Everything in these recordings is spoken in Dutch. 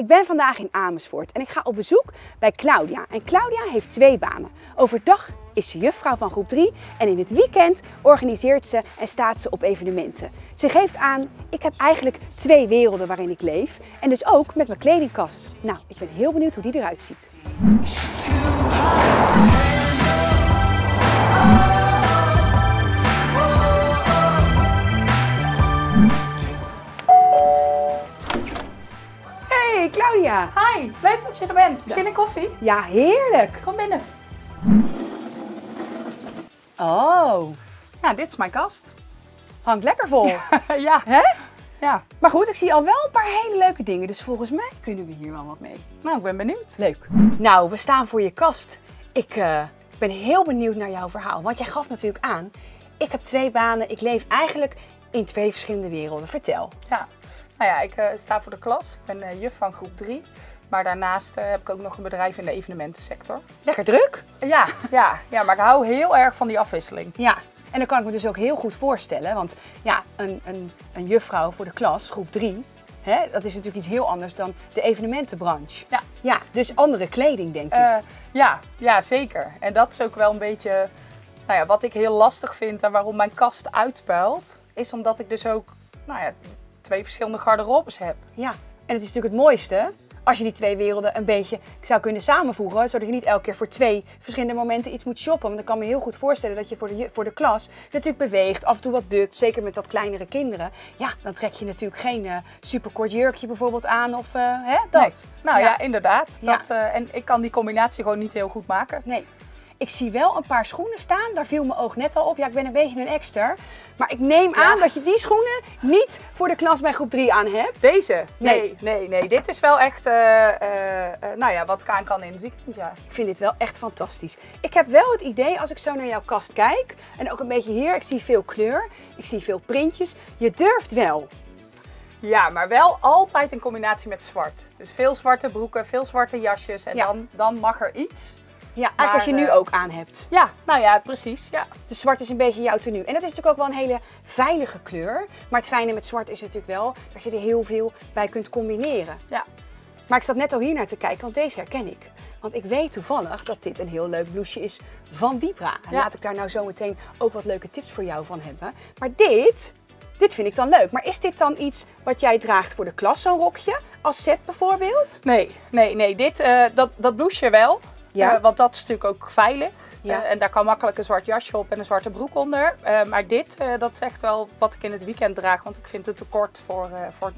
Ik ben vandaag in Amersfoort en ik ga op bezoek bij Claudia. En Claudia heeft 2 banen. Overdag is ze juffrouw van groep 3 en in het weekend organiseert ze en staat ze op evenementen. Ze geeft aan, ik heb eigenlijk 2 werelden waarin ik leef en dus ook met mijn kledingkast. Nou, ik ben heel benieuwd hoe die eruit ziet. Hey Claudia! Hi, leuk dat je er bent. Zin in koffie? Ja, heerlijk! Kom binnen. Oh, Ja, dit is mijn kast. hangt lekker vol. Ja. Hè? Ja. Maar goed, ik zie al wel een paar hele leuke dingen, dus volgens mij kunnen we hier wel wat mee. Nou, ik ben benieuwd. Leuk. Nou, we staan voor je kast. Ik ben heel benieuwd naar jouw verhaal, want jij gaf natuurlijk aan, ik heb 2 banen, ik leef eigenlijk in 2 verschillende werelden. Vertel. Ja. Nou ja, ik sta voor de klas. Ik ben juf van groep 3. Maar daarnaast heb ik ook nog een bedrijf in de evenementensector. Lekker druk? Ja, maar ik hou heel erg van die afwisseling. Ja. En dat kan ik me dus ook heel goed voorstellen, want ja, een juffrouw voor de klas, groep 3, hè, dat is natuurlijk iets heel anders dan de evenementenbranche. Ja. Ja, dus andere kleding denk ik. Ja, zeker. En dat is ook wel een beetje wat ik heel lastig vind en waarom mijn kast uitpuilt. Is omdat ik dus ook 2 verschillende garderobes heb. Ja, en het is natuurlijk het mooiste als je die 2 werelden een beetje zou kunnen samenvoegen, zodat je niet elke keer voor 2 verschillende momenten iets moet shoppen. Want ik kan me heel goed voorstellen dat je voor de klas natuurlijk beweegt, af en toe wat bukt, zeker met wat kleinere kinderen. Ja, dan trek je natuurlijk geen superkort jurkje bijvoorbeeld aan of dat. Nee. Nou ja, inderdaad. Ja. En ik kan die combinatie gewoon niet heel goed maken. Nee. Ik zie wel een paar schoenen staan, daar viel mijn oog net al op. Ja, ik ben een beetje een ekster. Maar ik neem aan dat je die schoenen niet voor de klas bij groep 3 aan hebt. Deze? Nee. Nee. Dit is wel echt wat ik aan kan in het weekend, ja. Ik vind dit wel echt fantastisch. Ik heb wel het idee, als ik zo naar jouw kast kijk, en ook een beetje hier, ik zie veel kleur, ik zie veel printjes. Je durft wel. Ja, maar wel altijd in combinatie met zwart. Dus veel zwarte broeken, veel zwarte jasjes en dan mag er iets. Ja, eigenlijk wat je nu ook aan hebt. Ja, nou ja, precies. Ja. Dus zwart is een beetje jouw tenue. En dat is natuurlijk ook wel een hele veilige kleur. Maar het fijne met zwart is natuurlijk wel dat je er heel veel bij kunt combineren. Ja. Maar ik zat net al hier naar te kijken, want deze herken ik. Want ik weet toevallig dat dit een heel leuk blouseje is van Vibra. En laat ik daar nou zo meteen ook wat leuke tips voor jou van hebben. Maar dit vind ik dan leuk. Maar is dit dan iets wat jij draagt voor de klas, zo'n rokje? Als set bijvoorbeeld? Nee. Dat blouseje wel. Ja. Want dat is natuurlijk ook veilig. Ja. En daar kan makkelijk een zwart jasje op en een zwarte broek onder. Maar dit, dat is echt wel wat ik in het weekend draag. Want ik vind het te kort voor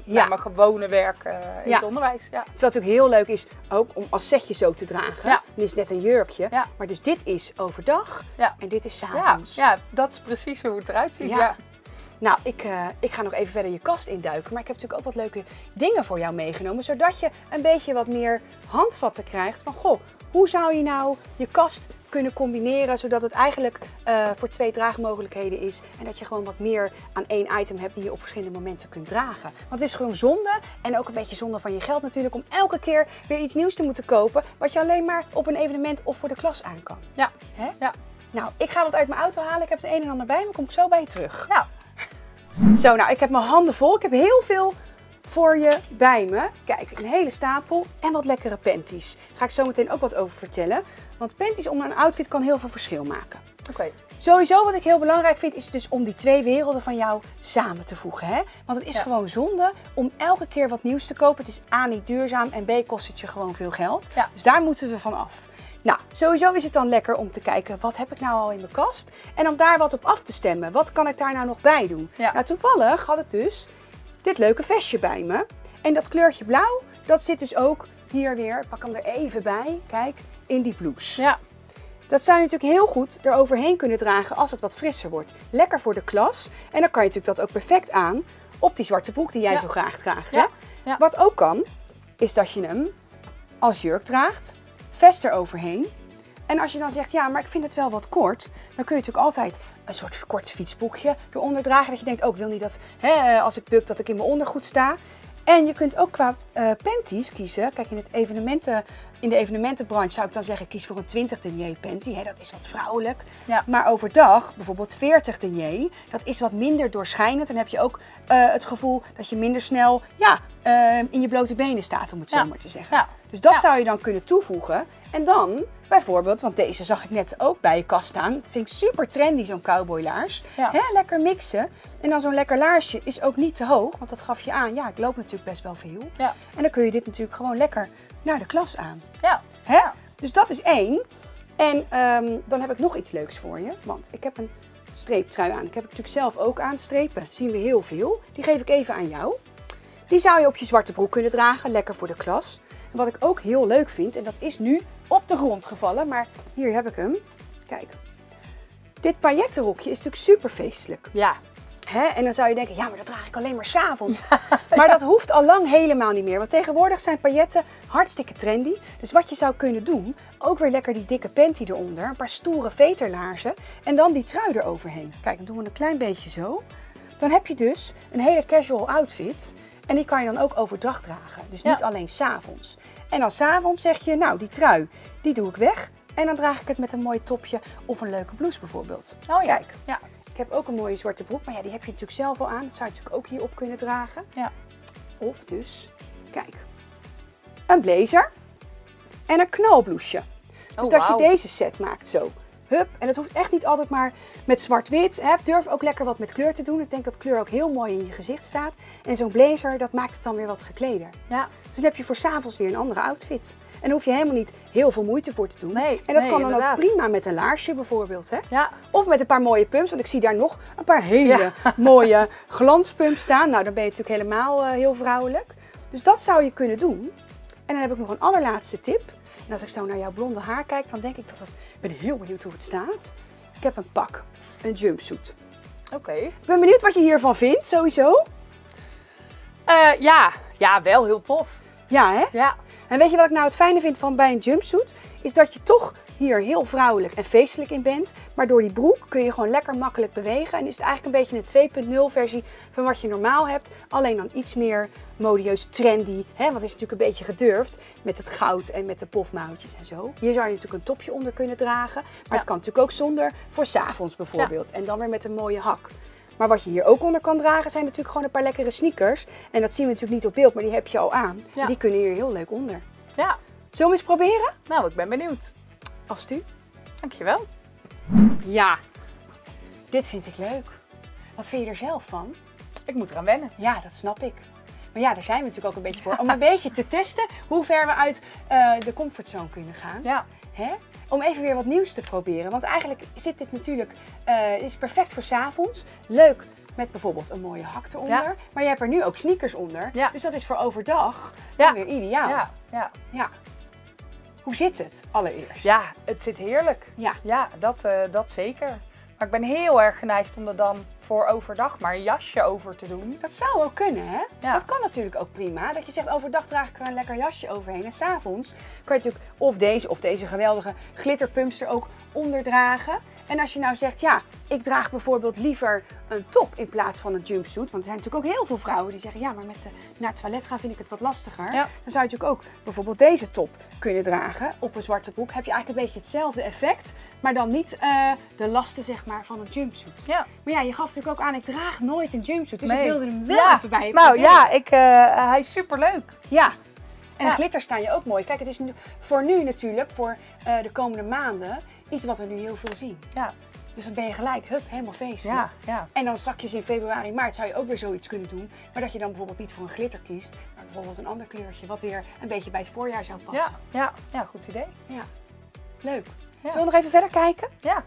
mijn gewone werk in het onderwijs. Ja. Terwijl het natuurlijk heel leuk is ook om als setje zo te dragen. Ja. Dit is net een jurkje. Ja. Maar dus dit is overdag en dit is 's Ja, avonds. ja, dat is precies hoe het eruit ziet. Ja. Nou, ik ga nog even verder je kast induiken. Maar ik heb natuurlijk ook wat leuke dingen voor jou meegenomen. Zodat je een beetje wat meer handvatten krijgt van, goh, hoe zou je nou je kast kunnen combineren, zodat het eigenlijk voor 2 draagmogelijkheden is. En dat je gewoon wat meer aan 1 item hebt die je op verschillende momenten kunt dragen. Want het is gewoon zonde, en ook een beetje zonde van je geld natuurlijk, om elke keer weer iets nieuws te moeten kopen, wat je alleen maar op een evenement of voor de klas aan kan. Ja. Hè? Ja. Nou, ik ga wat uit mijn auto halen. Ik heb het een en ander bij me. Kom ik zo bij je terug. Ja. Zo, nou, ik heb mijn handen vol. Ik heb heel veel voor je bij me. Kijk, een hele stapel en wat lekkere panties. Daar ga ik zo meteen ook wat over vertellen. Want panties onder een outfit kan heel veel verschil maken. Oké. Sowieso wat ik heel belangrijk vind is dus om die 2 werelden van jou samen te voegen. Hè? Want het is gewoon zonde om elke keer wat nieuws te kopen. Het is A, niet duurzaam en B, kost het je gewoon veel geld. Ja. Dus daar moeten we van af. Nou, sowieso is het dan lekker om te kijken, wat heb ik nou al in mijn kast? En om daar wat op af te stemmen. Wat kan ik daar nou nog bij doen? Ja. Nou, toevallig had ik dus dit leuke vestje bij me. En dat kleurtje blauw, dat zit dus ook hier weer, ik pak hem er even bij, kijk, in die blouse. Ja. Dat zou je natuurlijk heel goed eroverheen kunnen dragen als het wat frisser wordt. Lekker voor de klas. En dan kan je natuurlijk dat ook perfect aan op die zwarte broek die jij zo graag draagt. Hè? Ja. Ja. Wat ook kan, is dat je hem als jurk draagt, vest eroverheen. En als je dan zegt, ja, maar ik vind het wel wat kort, dan kun je natuurlijk altijd een soort kort fietsboekje eronder dragen. Dat je denkt, ook wil niet dat als ik buk dat ik in mijn ondergoed sta. En je kunt ook qua panties kiezen. Kijk, in de evenementenbranche zou ik dan zeggen, kies voor een 20 denier panty. Hè, dat is wat vrouwelijk. Ja. Maar overdag, bijvoorbeeld 40 denier, dat is wat minder doorschijnend. Dan heb je ook het gevoel dat je minder snel in je blote benen staat, om het zo maar te zeggen. Ja. Dus dat zou je dan kunnen toevoegen. En dan bijvoorbeeld, want deze zag ik net ook bij je kast staan. Dat vind ik super trendy, zo'n cowboylaars. Ja. Hè, lekker mixen. En dan zo'n lekker laarsje is ook niet te hoog, want dat gaf je aan. Ja, ik loop natuurlijk best wel veel. Ja. En dan kun je dit natuurlijk gewoon lekker naar de klas aan. Ja. Hè? Dus dat is 1. En dan heb ik nog iets leuks voor je. Want ik heb een streeptrui aan. Ik heb het natuurlijk zelf ook aan. Strepen zien we heel veel. Die geef ik even aan jou. Die zou je op je zwarte broek kunnen dragen. Lekker voor de klas. En wat ik ook heel leuk vind, en dat is nu op de grond gevallen. Maar hier heb ik hem. Kijk. Dit paillettenrokje is natuurlijk super feestelijk. Ja. Hè? En dan zou je denken, ja, maar dat draag ik alleen maar 's avonds. Maar dat hoeft al lang helemaal niet meer. Want tegenwoordig zijn pailletten hartstikke trendy. Dus wat je zou kunnen doen, ook weer lekker die dikke panty eronder. Een paar stoere veterlaarzen. En dan die trui eroverheen. Kijk, dan doen we een klein beetje zo. Dan heb je dus een hele casual outfit. En die kan je dan ook overdag dragen. Dus niet alleen 's avonds. En dan 's avonds zeg je, nou, die trui, die doe ik weg. En dan draag ik het met een mooi topje of een leuke blouse bijvoorbeeld. Oh ja. Kijk. Ja. Ik heb ook een mooie zwarte broek, maar ja, die heb je natuurlijk zelf al aan. Dat zou je natuurlijk ook hierop kunnen dragen. Ja. Of dus, kijk, een blazer en een knalblouseje. Dus dat je deze set maakt zo. Hup, en het hoeft echt niet altijd maar met zwart-wit. Durf ook lekker wat met kleur te doen. Ik denk dat kleur ook heel mooi in je gezicht staat. En zo'n blazer, dat maakt het dan weer wat gekleder. Ja. Dus dan heb je voor 's avonds weer een andere outfit. En daar hoef je helemaal niet heel veel moeite voor te doen. Nee, en dat kan dan inderdaad ook prima met een laarsje bijvoorbeeld. Hè? Ja. Of met een paar mooie pumps, want ik zie daar nog een paar hele mooie glanspumps staan. Nou, dan ben je natuurlijk helemaal heel vrouwelijk. Dus dat zou je kunnen doen. En dan heb ik nog een allerlaatste tip. En als ik zo naar jouw blonde haar kijk, dan denk ik dat het... Ik ben heel benieuwd hoe het staat. Ik heb een pak, een jumpsuit. Oké. Ik ben benieuwd wat je hiervan vindt, sowieso. Ja, wel heel tof. Ja, hè? Ja. En weet je wat ik nou het fijne vind van bij een jumpsuit? Is dat je toch hier heel vrouwelijk en feestelijk in bent. Maar door die broek kun je gewoon lekker makkelijk bewegen. En is het eigenlijk een beetje een 2.0 versie van wat je normaal hebt. Alleen dan iets meer modieus, trendy. Hè? Want het is natuurlijk een beetje gedurfd met het goud en met de pofmouwtjes en zo. Hier zou je natuurlijk een topje onder kunnen dragen. Maar het kan natuurlijk ook zonder voor 's avonds bijvoorbeeld. Ja. En dan weer met een mooie hak. Maar wat je hier ook onder kan dragen zijn natuurlijk gewoon een paar lekkere sneakers. En dat zien we natuurlijk niet op beeld, maar die heb je al aan. Dus Ja. die kunnen hier heel leuk onder. Ja. Zullen we eens proberen? Nou, ik ben benieuwd. Als u. Dankjewel. Ja, dit vind ik leuk. Wat vind je er zelf van? Ik moet eraan wennen. Ja, dat snap ik. Maar ja, daar zijn we natuurlijk ook een beetje voor. Om een beetje te testen hoe ver we uit de comfortzone kunnen gaan. Ja. Hè? Om even weer wat nieuws te proberen. Want eigenlijk zit dit natuurlijk, is perfect voor 's avonds. Leuk met bijvoorbeeld een mooie hak eronder. Ja. Maar je hebt er nu ook sneakers onder. Ja. Dus dat is voor overdag Ja. dan weer ideaal. Ja. Hoe zit het allereerst? Ja, het zit heerlijk. Ja. Ja, dat zeker. Maar ik ben heel erg geneigd om er dan voor overdag maar een jasje over te doen. Dat zou ook kunnen, hè? Ja. Dat kan natuurlijk ook prima. Dat je zegt, overdag draag ik er een lekker jasje overheen. En 's avonds kan je natuurlijk of deze geweldige glitterpumps er ook onder dragen. En als je nou zegt, ja, ik draag bijvoorbeeld liever een top in plaats van een jumpsuit. Want er zijn natuurlijk ook heel veel vrouwen die zeggen, ja, maar met naar het toilet gaan vind ik het wat lastiger. Ja. Dan zou je natuurlijk ook bijvoorbeeld deze top kunnen dragen op een zwarte broek. Heb je eigenlijk een beetje hetzelfde effect, maar dan niet de lasten zeg maar van een jumpsuit. Ja. Maar ja, je gaf natuurlijk ook aan, ik draag nooit een jumpsuit. Dus Nee. ik wilde hem wel even bij je Nou proberen. ja, hij is superleuk. Ja. En de Ja. glitters staan je ook mooi. Kijk, het is voor nu natuurlijk, voor de komende maanden, iets wat we nu heel veel zien. Ja. Dus dan ben je gelijk, hup, helemaal feestelijk. Ja. En dan straks in februari, maart zou je ook weer zoiets kunnen doen. Maar dat je dan bijvoorbeeld niet voor een glitter kiest, maar bijvoorbeeld een ander kleurtje wat weer een beetje bij het voorjaar zou passen. Ja, goed idee. Ja. Leuk. Ja. Zullen we nog even verder kijken? Ja.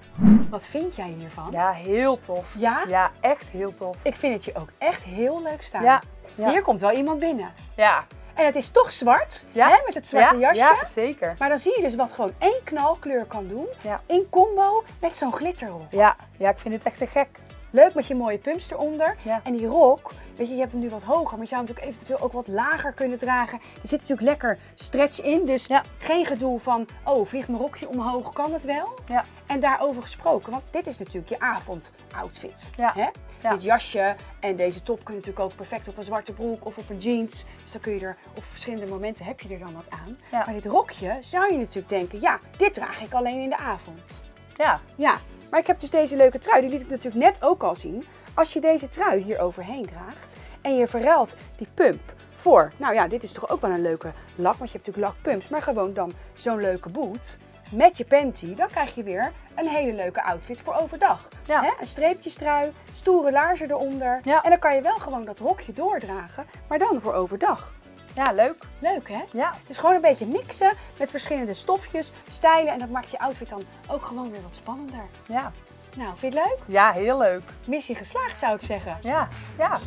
Wat vind jij hiervan? Ja, heel tof. Ja? Ja, echt heel tof. Ik vind het je ook echt heel leuk staan. Ja. Hier komt wel iemand binnen. Ja. En het is toch zwart, Ja. hè, met het zwarte jasje. Ja, zeker. Maar dan zie je dus wat gewoon één knalkleur kan doen. Ja. In combo met zo'n glitter op. Ja, ik vind het echt te gek. Leuk met je mooie pumps eronder. Ja. En die rok, weet je hebt hem nu wat hoger, maar je zou hem natuurlijk eventueel ook wat lager kunnen dragen. Er zit natuurlijk lekker stretch in, dus geen gedoe van, oh, vliegt mijn rokje omhoog, kan het wel? Ja. En daarover gesproken, want dit is natuurlijk je avondoutfit. Ja. Hè? Ja. Dit jasje en deze top kun je natuurlijk ook perfect op een zwarte broek of op een jeans. Dus dan kun je er op verschillende momenten heb je er dan wat aan. Ja. Maar dit rokje zou je natuurlijk denken, ja, dit draag ik alleen in de avond. Ja. Ja, maar ik heb dus deze leuke trui, die liet ik natuurlijk net ook al zien. Als je deze trui hier overheen draagt en je verruilt die pump voor, nou ja, dit is toch ook wel een leuke lak, want je hebt natuurlijk lakpumps, maar gewoon dan zo'n leuke boot met je panty, dan krijg je weer een hele leuke outfit voor overdag. Ja. Hè? Een streepjestrui, stoere laarzen eronder Ja. en dan kan je wel gewoon dat rokje doordragen, maar dan voor overdag. Ja, leuk. Leuk hè? Ja. Dus gewoon een beetje mixen met verschillende stofjes, stijlen en dat maakt je outfit dan ook gewoon weer wat spannender. Ja. Nou, vind je het leuk? Ja, heel leuk. Missie geslaagd zou ik zeggen. Ja. Ja.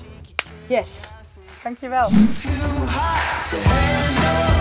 Yes. Dankjewel. Too hot to handle.